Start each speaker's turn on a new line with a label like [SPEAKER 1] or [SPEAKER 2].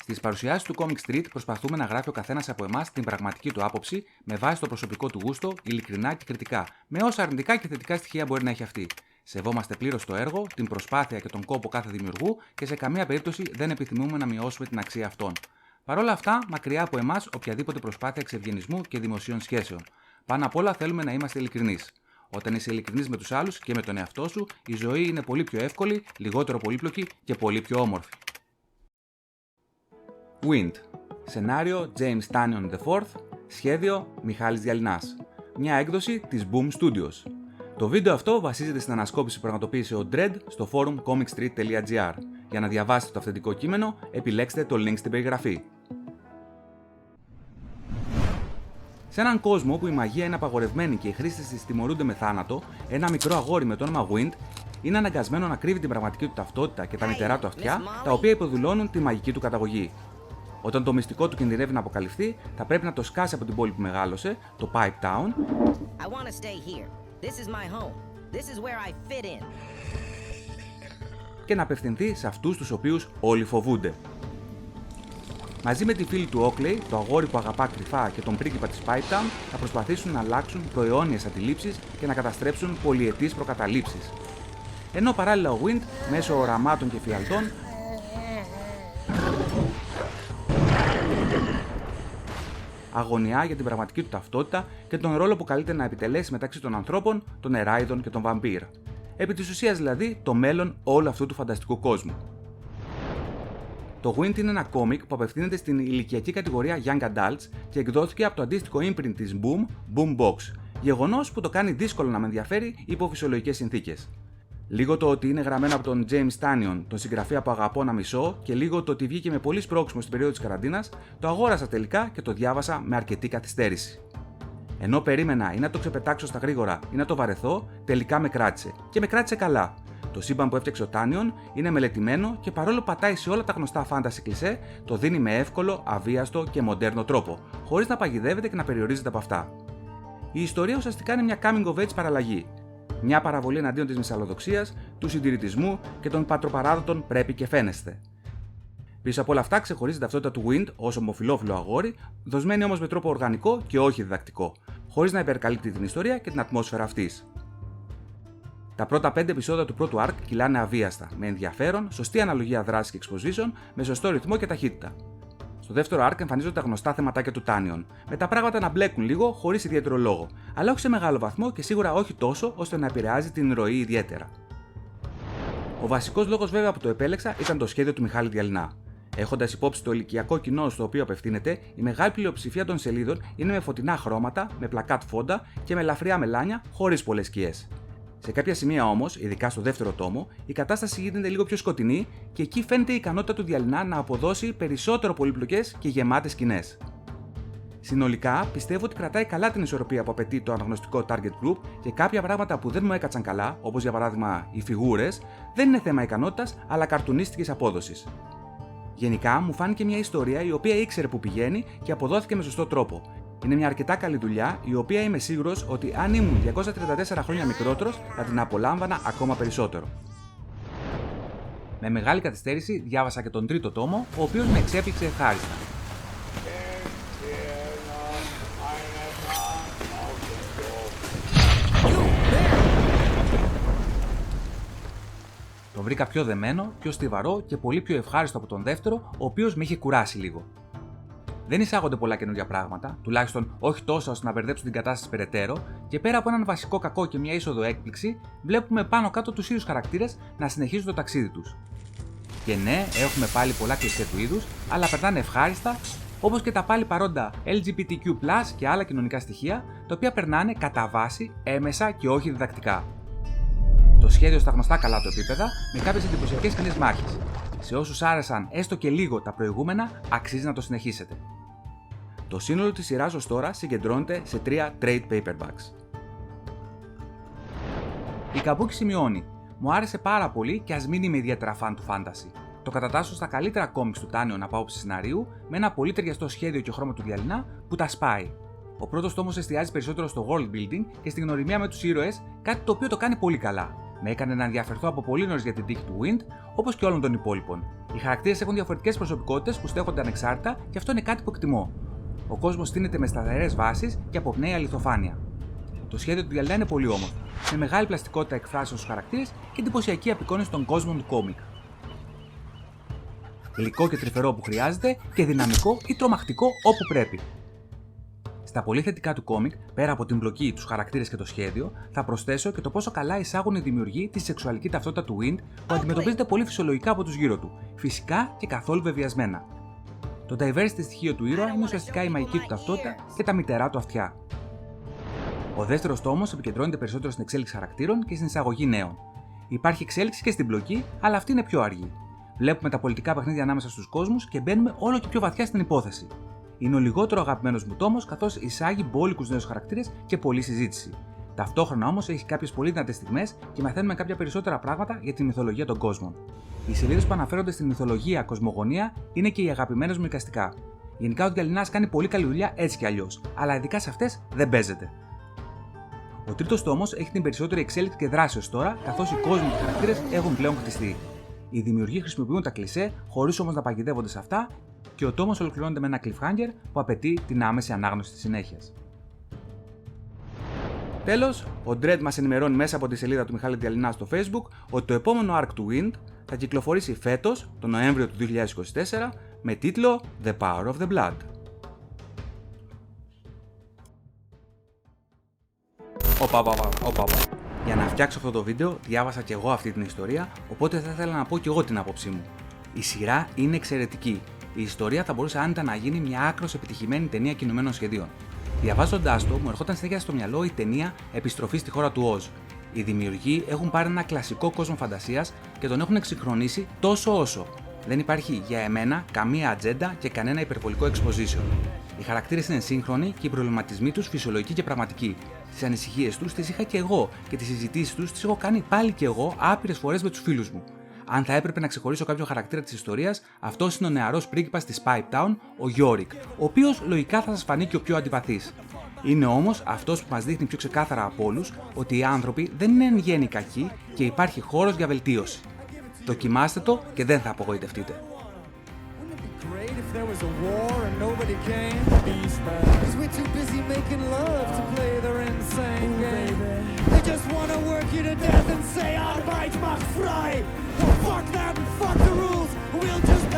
[SPEAKER 1] Στις παρουσιάσεις του Comic Street προσπαθούμε να γράφει ο καθένας από εμάς την πραγματική του άποψη με βάση το προσωπικό του γούστο, ειλικρινά και κριτικά, με όσα αρνητικά και θετικά στοιχεία μπορεί να έχει αυτή. Σεβόμαστε πλήρως το έργο, την προσπάθεια και τον κόπο κάθε δημιουργού και σε καμία περίπτωση δεν επιθυμούμε να μειώσουμε την αξία αυτών. Παρ' όλα αυτά, μακριά από εμάς οποιαδήποτε προσπάθεια εξευγενισμού και δημοσίων σχέσεων. Πάνω απ' όλα θέλουμε να είμαστε ειλικρινείς. Όταν είσαι ειλικρινής με τους άλλους και με τον εαυτό σου, η ζωή είναι πολύ πιο εύκολη, λιγότερο πολύπλοκη και πολύ πιο όμορφη. Wind. Σενάριο James Tannion IV. Σχέδιο Μιχάλης Διαλυνάς. Μια έκδοση της Boom Studios. Το βίντεο αυτό βασίζεται στην ανασκόπηση που πραγματοποίησε ο Dredd στο forum comicstreet.gr. Για να διαβάσετε το αυθεντικό κείμενο, επιλέξτε το link στην περιγραφή. Σε έναν κόσμο που η μαγεία είναι απαγορευμένη και οι χρήστες της τιμωρούνται με θάνατο, ένα μικρό αγόρι με το όνομα Wind είναι αναγκασμένο να κρύβει την πραγματική του ταυτότητα και τα μυτερά του αυτιά, τα οποία υποδηλώνουν τη μαγική του καταγωγή. Όταν το μυστικό του κινδυνεύει να αποκαλυφθεί, θα πρέπει να το σκάσει από την πόλη που μεγάλωσε, το Pipe Town, και να απευθυνθεί σε αυτούς τους οποίους όλοι φοβούνται. Μαζί με τη φίλη του Oakley, το αγόρι που αγαπά κρυφά και τον πρίγκιπα της Pipe Town, θα προσπαθήσουν να αλλάξουν προαιώνιες αντιλήψεις και να καταστρέψουν πολυετείς προκαταλήψεις. Ενώ παράλληλα ο Wind, μέσω οραμάτων και φιαλτών, αγωνιά για την πραγματική του ταυτότητα και τον ρόλο που καλείται να επιτελέσει μεταξύ των ανθρώπων, των εράιδων και των βαμπύρ. Επί της ουσίας δηλαδή το μέλλον όλου αυτού του φανταστικού κόσμου. Το Wind είναι ένα κόμικ που απευθύνεται στην ηλικιακή κατηγορία Young Adults και εκδόθηκε από το αντίστοιχο imprint της Boom, Boombox, γεγονός που το κάνει δύσκολο να με ενδιαφέρει υπό φυσιολογικές συνθήκες. Λίγο το ότι είναι γραμμένο από τον James Tannion, τον συγγραφέα που αγαπώ να μισώ, και λίγο το ότι βγήκε με πολύ σπρώξιμο στην περίοδο της καραντίνας, το αγόρασα τελικά και το διάβασα με αρκετή καθυστέρηση. Ενώ περίμενα ή να το ξεπετάξω στα γρήγορα ή να το βαρεθώ, τελικά με κράτησε. Και με κράτησε καλά. Το σύμπαν που έφτιαξε ο Tannion είναι μελετημένο και παρόλο που πατάει σε όλα τα γνωστά fantasy κλισέ, το δίνει με εύκολο, αβίαστο και μοντέρνο τρόπο, χωρίς να παγιδεύεται και να περιορίζεται από αυτά. Η ιστορία ουσιαστικά είναι μια coming of age παραλλαγή. Μια παραβολή εναντίον της μυσαλλοδοξίας, του συντηρητισμού και των πατροπαράδοτων πρέπει και φαίνεστε. Πίσω από όλα αυτά ξεχωρίζει η ταυτότητα του Wind ως ομοφυλόφιλο αγόρι, δοσμένη όμως με τρόπο οργανικό και όχι διδακτικό, χωρίς να υπερκαλύπτει την ιστορία και την ατμόσφαιρα αυτής. Τα πρώτα 5 επεισόδια του πρώτου arc κυλάνε αβίαστα, με ενδιαφέρον, σωστή αναλογία δράσης και exposition, με σωστό ρυθμό και ταχύτητα. Στο δεύτερο arc εμφανίζονται τα γνωστά θεματάκια του Tannion, με τα πράγματα να μπλέκουν λίγο χωρίς ιδιαίτερο λόγο, αλλά όχι σε μεγάλο βαθμό και σίγουρα όχι τόσο ώστε να επηρεάζει την ροή ιδιαίτερα. Ο βασικός λόγος βέβαια που το επέλεξα ήταν το σχέδιο του Μιχάλη Διαλυνά. Έχοντας υπόψη το ηλικιακό κοινό στο οποίο απευθύνεται, η μεγάλη πλειοψηφία των σελίδων είναι με φωτεινά χρώματα, με πλακάτ φόντα και με ελαφριά μελάνια χωρίς πολλές σκιές. Σε κάποια σημεία όμως, ειδικά στο δεύτερο τόμο, η κατάσταση γίνεται λίγο πιο σκοτεινή και εκεί φαίνεται η ικανότητα του Διαλυνά να αποδώσει περισσότερο πολύπλοκες και γεμάτες σκηνές. Συνολικά, πιστεύω ότι κρατάει καλά την ισορροπία που απαιτεί το αναγνωστικό target group και κάποια πράγματα που δεν μου έκατσαν καλά, όπως για παράδειγμα οι φιγούρες, δεν είναι θέμα ικανότητας αλλά καρτουνίστικης απόδοσης. Γενικά, μου φάνηκε μια ιστορία η οποία ήξερε που πηγαίνει και αποδόθηκε με σωστό τρόπο. Είναι μια αρκετά καλή δουλειά, η οποία είμαι σίγουρος ότι αν ήμουν 234 χρόνια μικρότερος θα την απολάμβανα ακόμα περισσότερο. Με μεγάλη καθυστέρηση διάβασα και τον τρίτο τόμο, ο οποίος με εξέπληξε ευχάριστα. Το βρήκα πιο δεμένο, πιο στιβαρό και πολύ πιο ευχάριστο από τον δεύτερο, ο οποίος με είχε κουράσει λίγο. Δεν εισάγονται πολλά καινούργια πράγματα, τουλάχιστον όχι τόσο ώστε να μπερδέψουν την κατάσταση περαιτέρω, και πέρα από έναν βασικό κακό και μια είσοδο έκπληξη, βλέπουμε πάνω κάτω τους ίδιους χαρακτήρες να συνεχίζουν το ταξίδι τους. Και ναι, έχουμε πάλι πολλά κλισέ του είδους, αλλά περνάνε ευχάριστα, όπως και τα πάλι παρόντα LGBTQ+ και άλλα κοινωνικά στοιχεία, τα οποία περνάνε κατά βάση, έμεσα και όχι διδακτικά. Το σχέδιο στα γνωστά καλά του επίπεδα, με κάποιες εντυπωσιακές κοινές μάχες. Σε όσους άρεσαν έστω και λίγο τα προηγούμενα, αξίζει να το συνεχίσετε. Το σύνολο της σειράς ως τώρα συγκεντρώνεται σε 3 trade paperbacks. Η Καμπούκη σημειώνει: μου άρεσε πάρα πολύ και ας μην είμαι ιδιαίτερα φαν του fantasy. Το κατατάσσω στα καλύτερα κόμιξ του Tannion από άποψη σεναρίου, με ένα πολύ ταιριαστό σχέδιο και χρώμα του Διαλυνά που τα σπάει. Ο πρώτος τόμος εστιάζει περισσότερο στο world building και στη γνωριμία με τους ήρωες, κάτι το οποίο το κάνει πολύ καλά. Με έκανε να ενδιαφερθώ από πολύ νωρίς για την τύχη του Wind, όπως και όλων των υπόλοιπων. Οι χαρακτήρες έχουν διαφορετικές προσωπικότητες που στέκονται ανεξάρτητα και αυτό είναι κάτι που εκτιμώ. Ο κόσμος στείνεται με σταθερές βάσεις και αποπνέει αληθοφάνεια. Το σχέδιο του Διαλυνά είναι πολύ όμορφο, με μεγάλη πλαστικότητα εκφράσεων στους χαρακτήρες και εντυπωσιακή απεικόνιση των κόσμων του κόμικ. Γλυκό και τρυφερό που χρειάζεται και δυναμικό ή τρομακτικό όπου πρέπει. Στα πολύ θετικά του κόμικ, πέρα από την μπλοκή, τους χαρακτήρες και το σχέδιο, θα προσθέσω και το πόσο καλά εισάγουν οι δημιουργοί τη σεξουαλική ταυτότητα του Wind που αντιμετωπίζεται πολύ φυσιολογικά από τους γύρω του, φυσικά και καθόλου βεβαιασμένα. Το diversity στοιχείο του ήρωα είναι ουσιαστικά η μαγική του ταυτότητα και τα μυτερά του αυτιά. Ο δεύτερος τόμος επικεντρώνεται περισσότερο στην εξέλιξη χαρακτήρων και στην εισαγωγή νέων. Υπάρχει εξέλιξη και στην μπλοκή, αλλά αυτή είναι πιο αργή. Βλέπουμε τα πολιτικά παιχνίδια ανάμεσα στους κόσμους και μπαίνουμε όλο και πιο βαθιά στην υπόθεση. Είναι ο λιγότερο αγαπημένος μου τόμος, καθώς εισάγει μπόλικους νέους χαρακτήρες και πολλή συζήτηση. Ταυτόχρονα όμως έχει κάποιες πολύ δυνατές στιγμές και μαθαίνουμε κάποια περισσότερα πράγματα για τη μυθολογία των κόσμων. Οι σελίδες που αναφέρονται στην μυθολογία κοσμογονία είναι και οι αγαπημένες μου εικαστικά. Γενικά ο Διαλυνάς κάνει πολύ καλή δουλειά έτσι κι αλλιώς, αλλά ειδικά σε αυτές δεν παίζεται. Ο τρίτος τόμος έχει την περισσότερη εξέλιξη και δράση ως τώρα, καθώς οι κόσμοι και οι χαρακτήρες έχουν πλέον χτιστεί. Οι δημιουργοί χρησιμοποιούν τα κλισέ, χωρίς όμως να παγιδεύονται σε αυτά, και ο τόμος ολοκληρώνεται με ένα cliffhanger που απαιτεί την άμεση ανάγνωση της συνέχειας. Τέλος, ο Dread μας ενημερώνει μέσα από τη σελίδα του Μιχάλη Διαλυνά στο Facebook ότι το επόμενο arc του Wind θα κυκλοφορήσει φέτος, τον Νοέμβριο του 2024, με τίτλο The Power of the Blood. Οπα. Για να φτιάξω αυτό το βίντεο, διάβασα και εγώ αυτή την ιστορία, οπότε θα ήθελα να πω και εγώ την άποψή μου. Η σειρά είναι εξαιρετική. Η ιστορία θα μπορούσε άνετα να γίνει μια άκρως επιτυχημένη ταινία κινουμένων σχεδίων. Διαβάζοντάς το, μου ερχόταν συνέχεια στο μυαλό η ταινία Επιστροφή στη χώρα του Οζ. Οι δημιουργοί έχουν πάρει ένα κλασικό κόσμο φαντασίας και τον έχουν εξυγχρονίσει τόσο όσο. Δεν υπάρχει για εμένα καμία ατζέντα και κανένα υπερβολικό exposition. Οι χαρακτήρες είναι σύγχρονοι και οι προβληματισμοί τους φυσιολογικοί και πραγματικοί. Τις ανησυχίες τους τις είχα και εγώ και τις συζητήσεις τους τις έχω κάνει πάλι και εγώ άπειρες φορές με τους φίλους μου. Αν θα έπρεπε να ξεχωρίσω κάποιο χαρακτήρα της ιστορίας, αυτός είναι ο νεαρός πρίγκιπας της Pipe Town, ο Yorick, ο οποίος λογικά θα σας φανεί και ο πιο αντιπαθής. Είναι όμως αυτός που μας δείχνει πιο ξεκάθαρα από όλους ότι οι άνθρωποι δεν είναι εν γέννη κακοί και υπάρχει χώρος για βελτίωση. Δοκιμάστε το και δεν θα απογοητευτείτε.
[SPEAKER 2] Fuck that and fuck the rules. We'll just